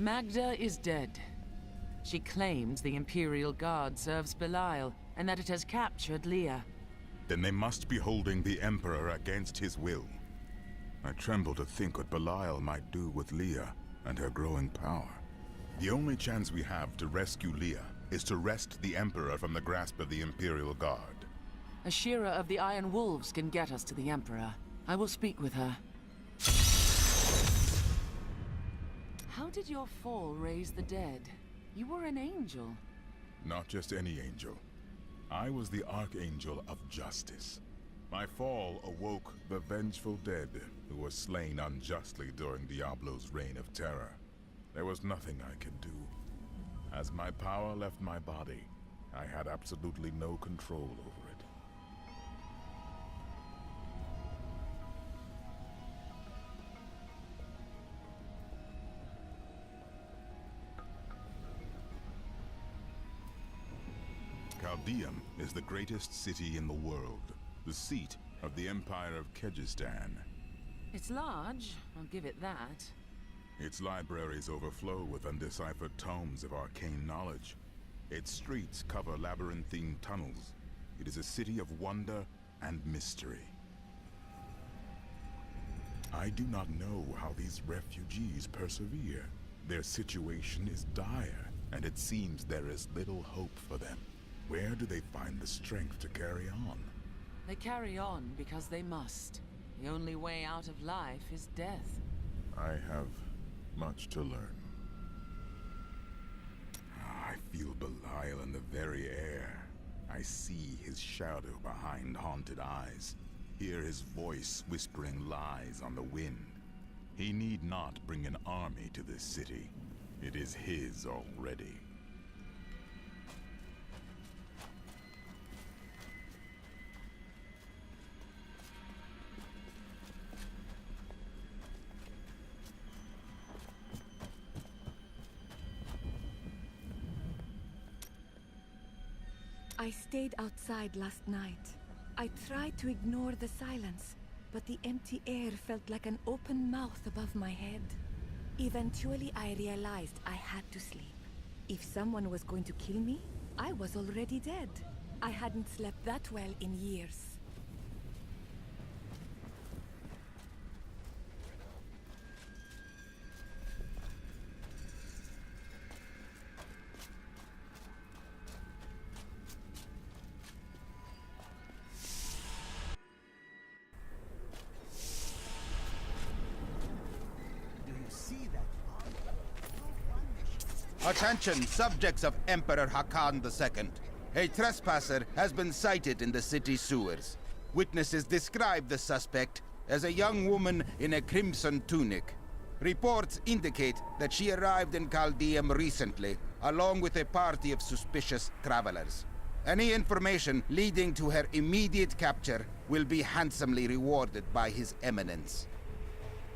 Magda is dead. She claims the Imperial Guard serves Belial, and that it has captured Leah. Then they must be holding the Emperor against his will. I tremble to think what Belial might do with Leah and her growing power. The only chance we have to rescue Leah is to wrest the Emperor from the grasp of the Imperial Guard. Ashira of the Iron Wolves can get us to the Emperor. I will speak with her. How did your fall raise the dead? You were an angel. Not just any angel. I was the Archangel of Justice. My fall awoke the vengeful dead who were slain unjustly during Diablo's reign of terror. There was nothing I could do. As my power left my body, I had absolutely no control over it. Caldeum is the greatest city in the world, the seat of the Empire of Kyrgyzstan. It's large, I'll give it that. Its libraries overflow with undeciphered tomes of arcane knowledge. Its streets cover labyrinthine tunnels. It is a city of wonder and mystery. I do not know how these refugees persevere. Their situation is dire, and it seems there is little hope for them. Where do they find the strength to carry on? They carry on because they must. The only way out of life is death. I have much to learn. I feel Belial in the very air. I see his shadow behind haunted eyes. Hear his voice whispering lies on the wind. He need not bring an army to this city. It is his already. I stayed outside last night. I tried to ignore the silence, but the empty air felt like an open mouth above my head. Eventually, I realized I had to sleep. If someone was going to kill me, I was already dead. I hadn't slept that well in years. Attention, subjects of Emperor Hakan II. A trespasser has been sighted in the city sewers. Witnesses describe the suspect as a young woman in a crimson tunic. Reports indicate that she arrived in Caldeum recently, along with a party of suspicious travelers. Any information leading to her immediate capture will be handsomely rewarded by His Eminence.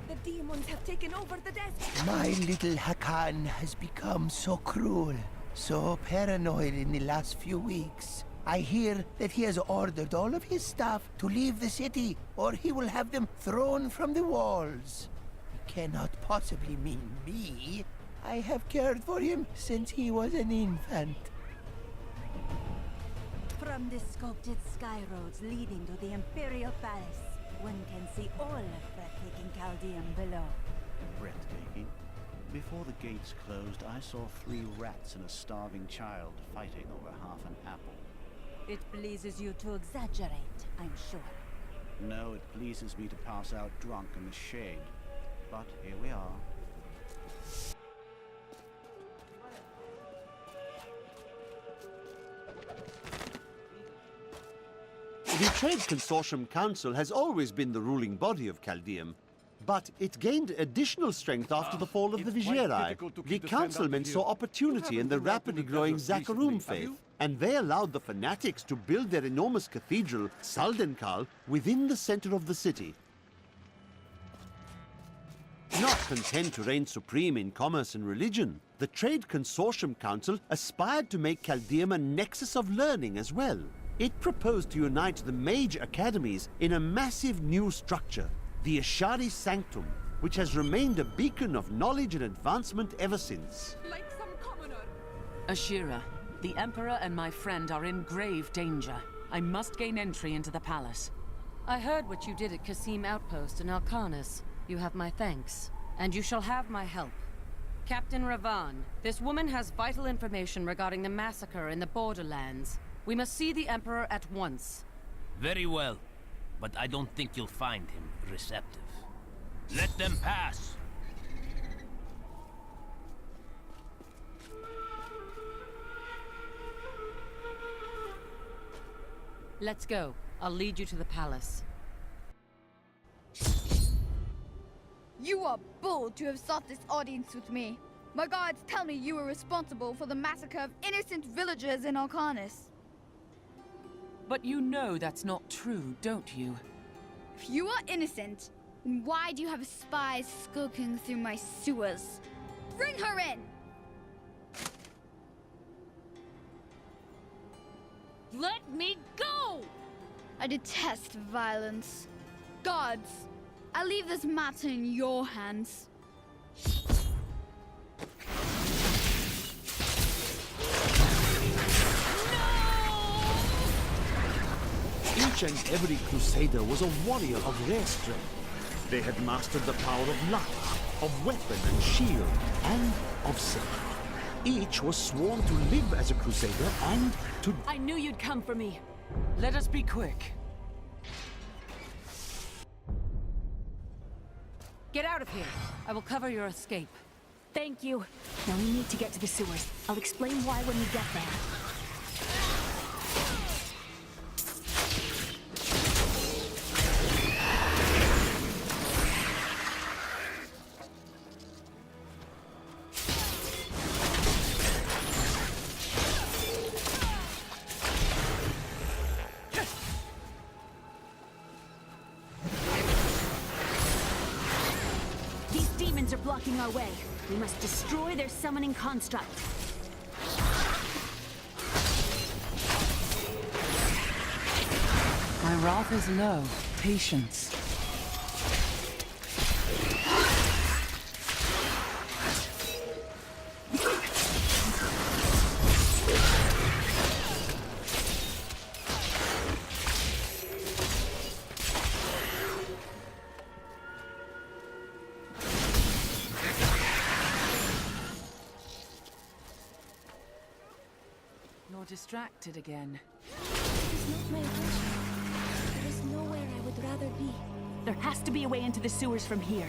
The demons have taken over the desert. My little Hakan has become so cruel, so paranoid in the last few weeks. I hear that he has ordered all of his staff to leave the city, or he will have them thrown from the walls. He cannot possibly mean me. I have cared for him since he was an infant. From the sculpted sky roads leading to the Imperial Palace, one can see all of breathtaking Caldeum below. Breathtaking? Before the gates closed, I saw 3 rats and a starving child fighting over half an apple. It pleases you to exaggerate, I'm sure. No, it pleases me to pass out drunk in the shade. But here we are. The Trade Consortium Council has always been the ruling body of Caldeum, but it gained additional strength after the fall of the Vizieri. The councilmen saw opportunity in the rapidly growing Zakharum faith, and they allowed the fanatics to build their enormous cathedral, Saldenkal, within the center of the city. Not content to reign supreme in commerce and religion, the Trade Consortium Council aspired to make Caldeum a nexus of learning as well. It proposed to unite the mage academies in a massive new structure, the Ashari Sanctum. which has remained a beacon of knowledge and advancement ever since. Like some commoner. Ashira, the Emperor and my friend are in grave danger. I must gain entry into the palace. I heard what you did at Qasim Outpost in Alcanis. You have my thanks. And you shall have my help. Captain Ravan, this woman has vital information regarding the massacre in the Borderlands. We must see the Emperor at once. Very well, but I don't think you'll find him receptive. Let them pass! Let's go. I'll lead you to the palace. You are bold to have sought this audience with me. My guards tell me you were responsible for the massacre of innocent villagers in Alcanis. But you know that's not true, don't you? If you are innocent, then why do you have spies skulking through my sewers? Bring her in! Let me go! I detest violence. Guards, I leave this matter in your hands. Each and every crusader was a warrior of rare strength. They had mastered the power of luck, of weapon and shield, and of self. Each was sworn to live as a crusader and to... I knew you'd come for me. Let us be quick. Get out of here. I will cover your escape. Thank you. Now we need to get to the sewers. I'll explain why when we get there. These demons are blocking our way. We must destroy their summoning construct. My wrath is low. Patience. You're distracted again. It is not my wish. There is nowhere I would rather be. There has to be a way into the sewers from here.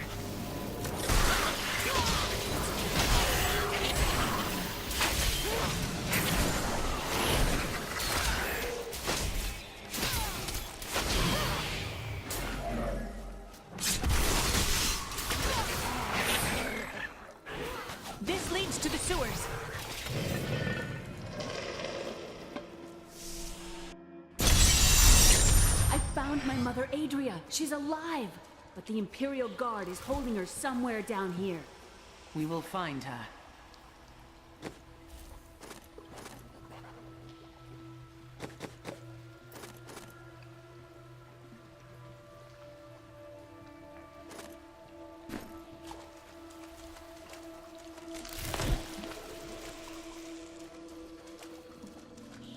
This leads to the sewers. I found my mother Adria. She's alive. But the Imperial Guard is holding her somewhere down here. We will find her.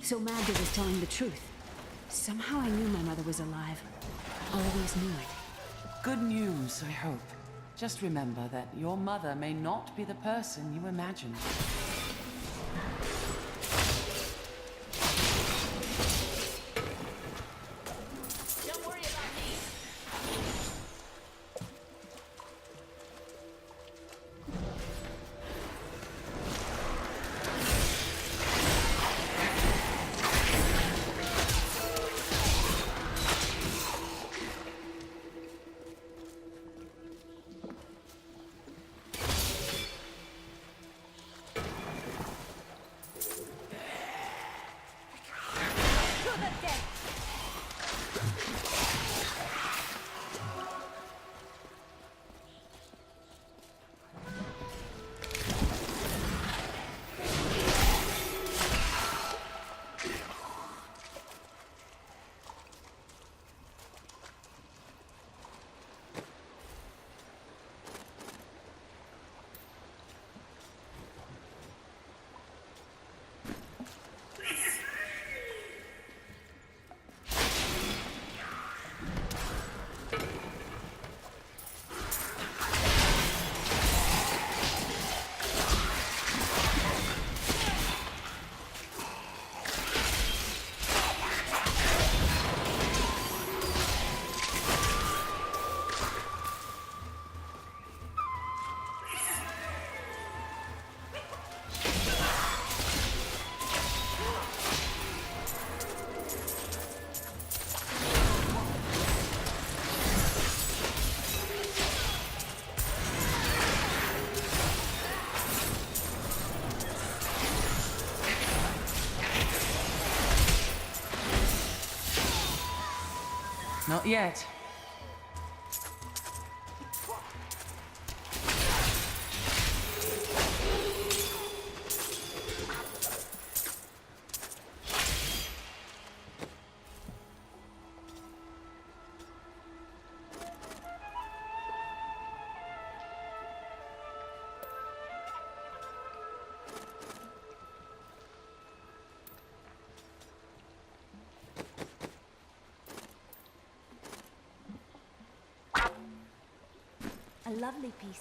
So Magda was telling the truth. Somehow I knew my mother was alive. Always knew it. Good news, I hope. Just remember that your mother may not be the person you imagined. Don't worry about me. Not yet. A lovely piece.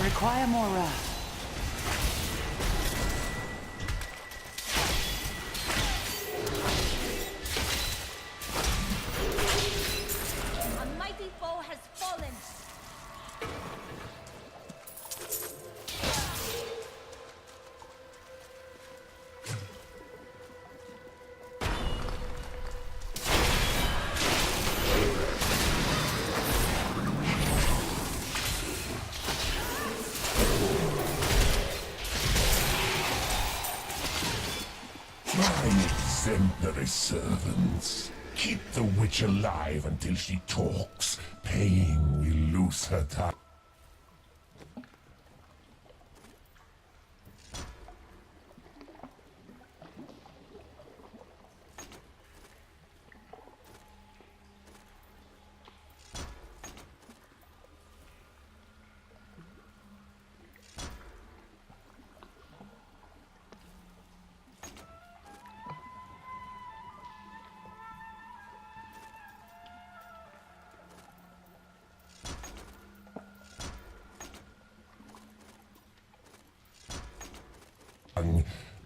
Require more wrath. A mighty foe has fallen. Exemplary servants. Keep the witch alive until she talks. Pain will lose her tongue.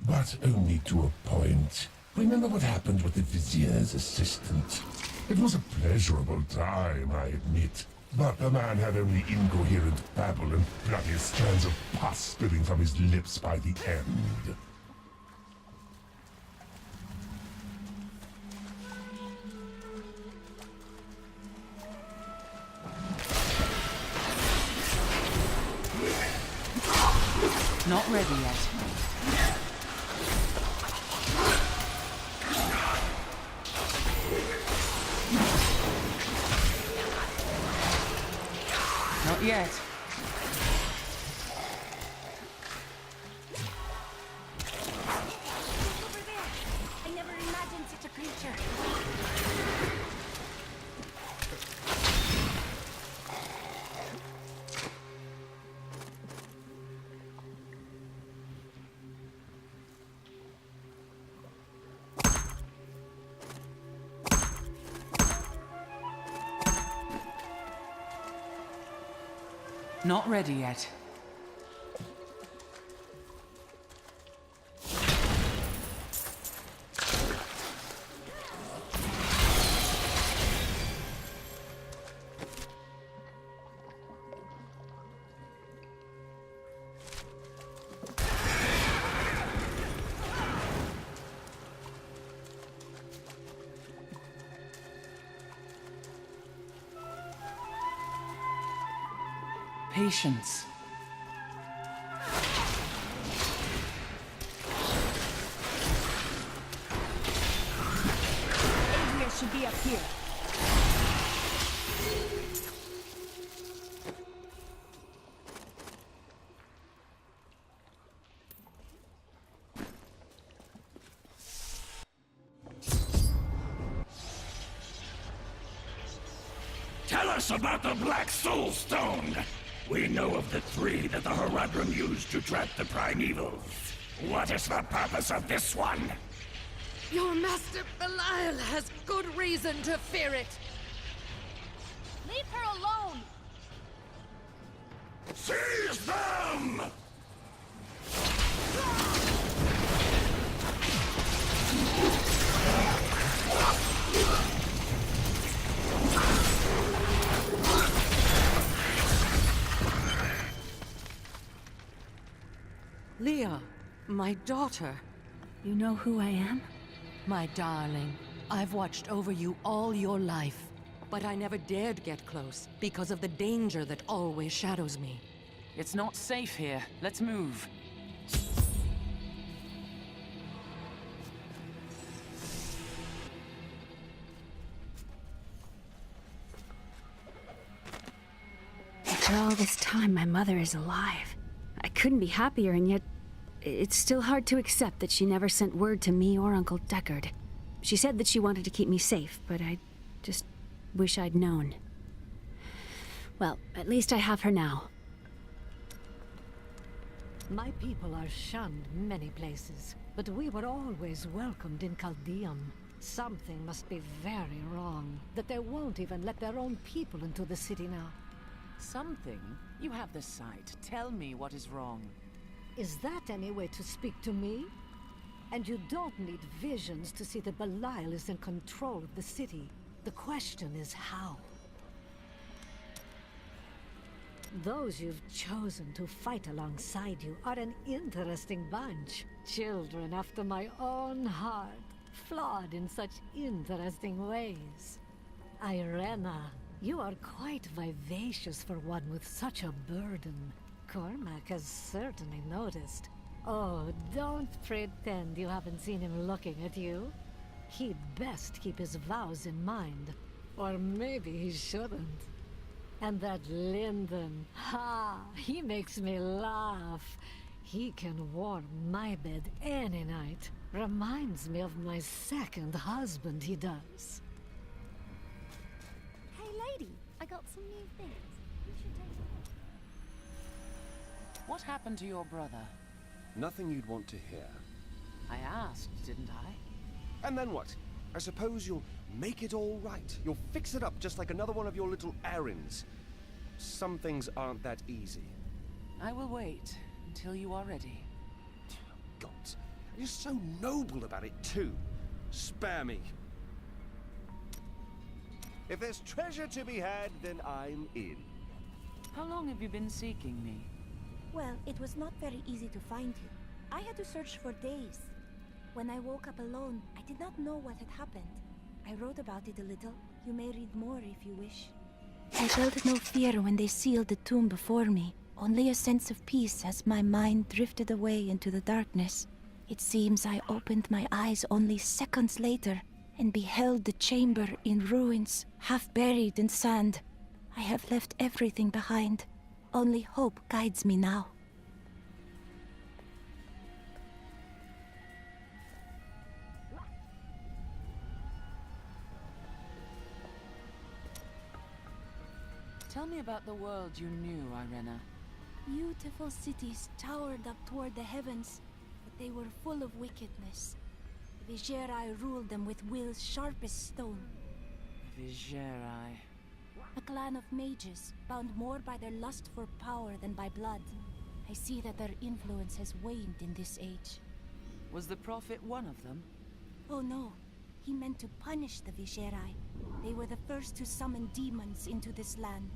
But only to a point. Remember what happened with the Vizier's assistant? It was a pleasurable time, I admit. But the man had only incoherent babble and bloody strands of pus spilling from his lips by the end. Not ready yet. Not yet. Over there! I never imagined such a creature. Not ready yet. Patience. Adria should be up here. Tell us about the Black Soul Stone! We know of the three that the Horadrim used to trap the Primevals. What is the purpose of this one? Your master Belial has good reason to fear it. Leave her alone! Seize them! my daughter. You know who I am? My darling, I've watched over you all your life, but I never dared get close because of the danger that always shadows me. It's not safe here. Let's move. After all this time, my mother is alive. I couldn't be happier, and yet it's still hard to accept that she never sent word to me or Uncle Deckard. She said that she wanted to keep me safe, but I just wish I'd known. Well, at least I have her now. My people are shunned many places, but we were always welcomed in Caldeum. Something must be very wrong, that they won't even let their own people into the city now. Something? You have the sight. Tell me what is wrong. Is that any way to speak to me? And you don't need visions to see that Belial is in control of the city. The question is how. Those you've chosen to fight alongside you are an interesting bunch. Children after my own heart, flawed in such interesting ways. Irena, you are quite vivacious for one with such a burden. Cormac has certainly noticed. Oh, don't pretend you haven't seen him looking at you. He'd best keep his vows in mind. Or maybe he shouldn't. And that Lyndon, he makes me laugh. He can warm my bed any night. Reminds me of my second husband, he does. Hey lady, I got some new things. You should take a look. What happened to your brother? Nothing you'd want to hear. I asked, didn't I? And then what? I suppose you'll make it all right. You'll fix it up just like another one of your little errands. Some things aren't that easy. I will wait until you are ready. God, you're so noble about it too. Spare me. If there's treasure to be had, then I'm in. How long have you been seeking me? Well, it was not very easy to find you. I had to search for days. When I woke up alone, I did not know what had happened. I wrote about it a little. You may read more if you wish. I felt no fear when they sealed the tomb before me. Only a sense of peace as my mind drifted away into the darkness. It seems I opened my eyes only seconds later and beheld the chamber in ruins, half buried in sand. I have left everything behind. Only hope guides me now. Tell me about the world you knew, Irena. Beautiful cities towered up toward the heavens, but they were full of wickedness. The Vigerai ruled them with will's sharpest stone. Vigerai. A clan of mages, bound more by their lust for power than by blood. I see that their influence has waned in this age. Was the Prophet one of them? Oh no. He meant to punish the Vigerai. They were the first to summon demons into this land.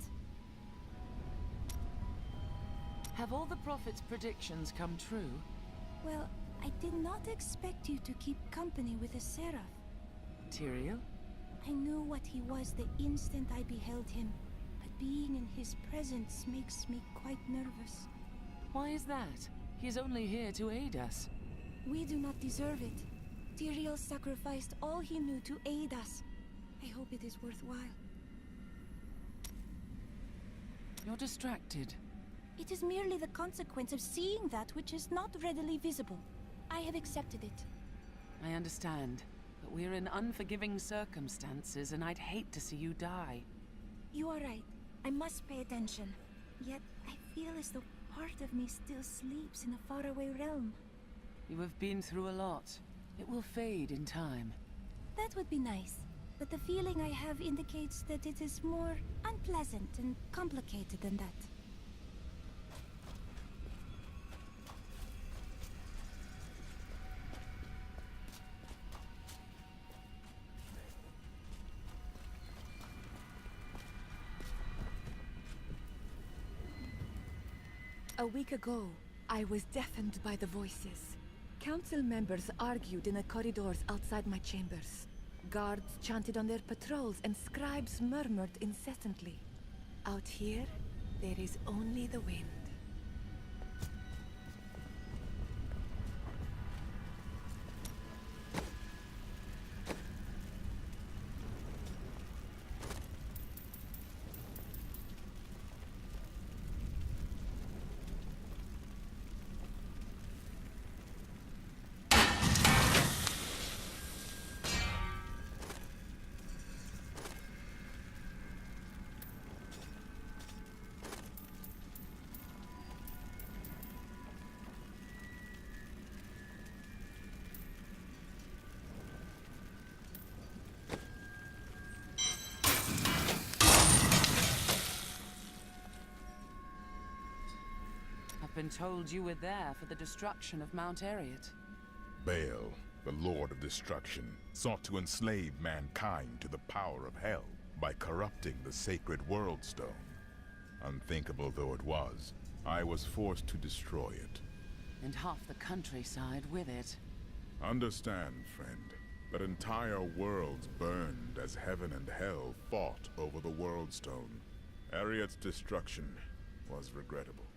Have all the Prophet's predictions come true? Well, I did not expect you to keep company with a seraph. Tyrael? I knew what he was the instant I beheld him, but being in his presence makes me quite nervous. Why is that? He's only here to aid us. We do not deserve it. Tyrael sacrificed all he knew to aid us. I hope it is worthwhile. You're distracted. It is merely the consequence of seeing that which is not readily visible. I have accepted it. I understand, but we're in unforgiving circumstances, and I'd hate to see you die. You are right. I must pay attention. Yet, I feel as though part of me still sleeps in a faraway realm. You have been through a lot. It will fade in time. That would be nice. But the feeling I have indicates that it is more unpleasant and complicated than that. A week ago, I was deafened by the voices. Council members argued in the corridors outside my chambers. Guards chanted on their patrols and scribes murmured incessantly. Out here, there is only the wind. I've been told you were there for the destruction of Mount Ariat. Baal, the Lord of Destruction, sought to enslave mankind to the power of hell by corrupting the sacred World Stone. Unthinkable though it was, I was forced to destroy it. And half the countryside with it. Understand, friend, that entire worlds burned as heaven and hell fought over the World Stone. Ariat's destruction was regrettable.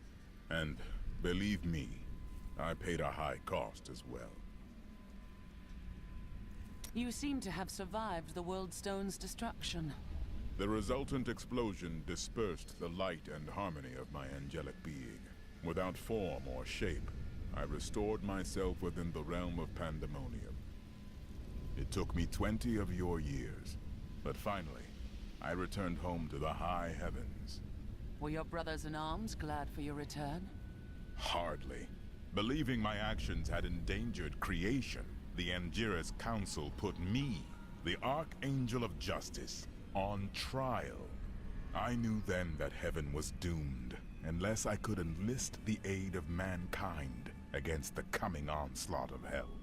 And, believe me, I paid a high cost as well. You seem to have survived the World Stone's destruction. The resultant explosion dispersed the light and harmony of my angelic being. Without form or shape, I restored myself within the realm of pandemonium. It took me 20 of your years, but finally, I returned home to the high heavens. Were your brothers in arms glad for your return? Hardly. Believing my actions had endangered creation, the Angiras Council put me, the Archangel of Justice, on trial. I knew then that heaven was doomed, unless I could enlist the aid of mankind against the coming onslaught of hell.